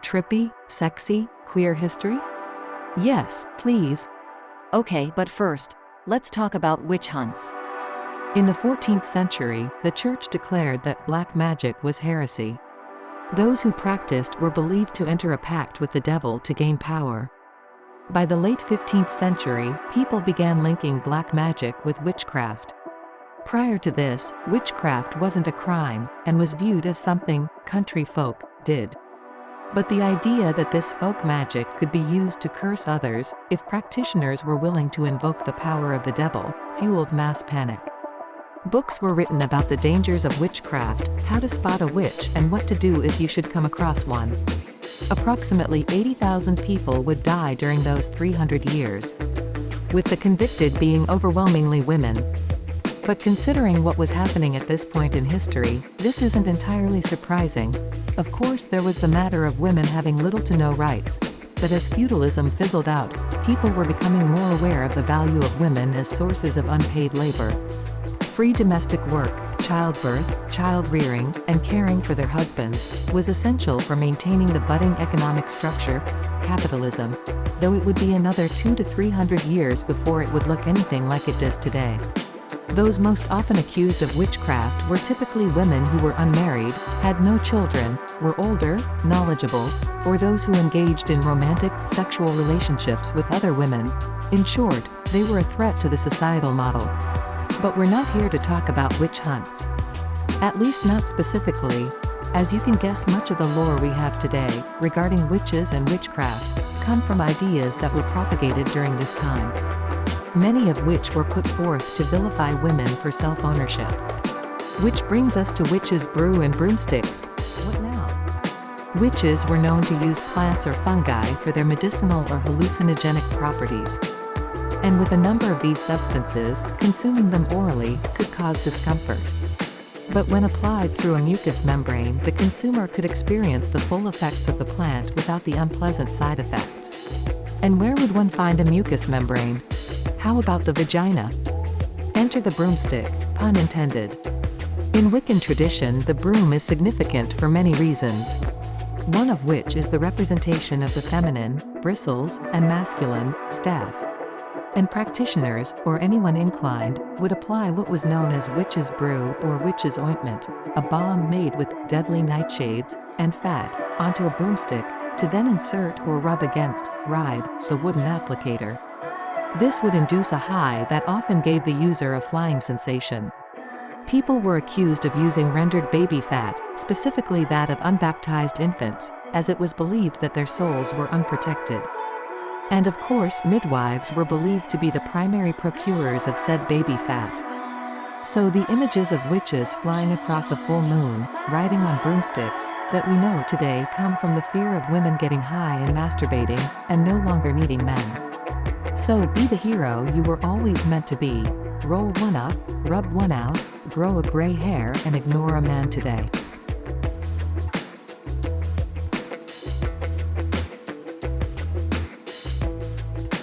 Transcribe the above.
Trippy, sexy, queer history? Yes, please. Okay, but first, let's talk about witch hunts. In the 14th century, the church declared that black magic was heresy. Those who practiced were believed to enter a pact with the devil to gain power. By the late 15th century, people began linking black magic with witchcraft. Prior to this, witchcraft wasn't a crime, and was viewed as something country folk did. But the idea that this folk magic could be used to curse others, if practitioners were willing to invoke the power of the devil, fueled mass panic. Books were written about the dangers of witchcraft, how to spot a witch, and what to do if you should come across one. Approximately 80,000 people would die during those 300 years, with the convicted being overwhelmingly women. But considering what was happening at this point in history, this isn't entirely surprising. Of course, there was the matter of women having little to no rights. But as feudalism fizzled out, people were becoming more aware of the value of women as sources of unpaid labor. Free domestic work, childbirth, child-rearing, and caring for their husbands was essential for maintaining the budding economic structure, capitalism, though it would be another 200 to 300 years before it would look anything like it does today. Those most often accused of witchcraft were typically women who were unmarried, had no children, were older, knowledgeable, or those who engaged in romantic, sexual relationships with other women. In short, they were a threat to the societal model. But we're not here to talk about witch hunts. At least not specifically. As you can guess, much of the lore we have today, regarding witches and witchcraft, come from ideas that were propagated during this time. Many of which were put forth to vilify women for self-ownership. Which brings us to witches' brew and broomsticks. What now? Witches were known to use plants or fungi for their medicinal or hallucinogenic properties. And with a number of these substances, consuming them orally could cause discomfort. But when applied through a mucous membrane, the consumer could experience the full effects of the plant without the unpleasant side effects. And where would one find a mucous membrane? How about the vagina? Enter the broomstick, pun intended. In Wiccan tradition, the broom is significant for many reasons. One of which is the representation of the feminine, bristles, and masculine, staff. And practitioners, or anyone inclined, would apply what was known as witch's brew or witch's ointment, a balm made with deadly nightshades and fat, onto a broomstick, to then insert or rub against, ride, the wooden applicator. This would induce a high that often gave the user a flying sensation. People were accused of using rendered baby fat, specifically that of unbaptized infants, as it was believed that their souls were unprotected. And of course, midwives were believed to be the primary procurers of said baby fat. So the images of witches flying across a full moon, riding on broomsticks, that we know today come from the fear of women getting high and masturbating, and no longer needing men. So be the hero you were always meant to be. Roll one up, rub one out, grow a gray hair, and ignore a man today.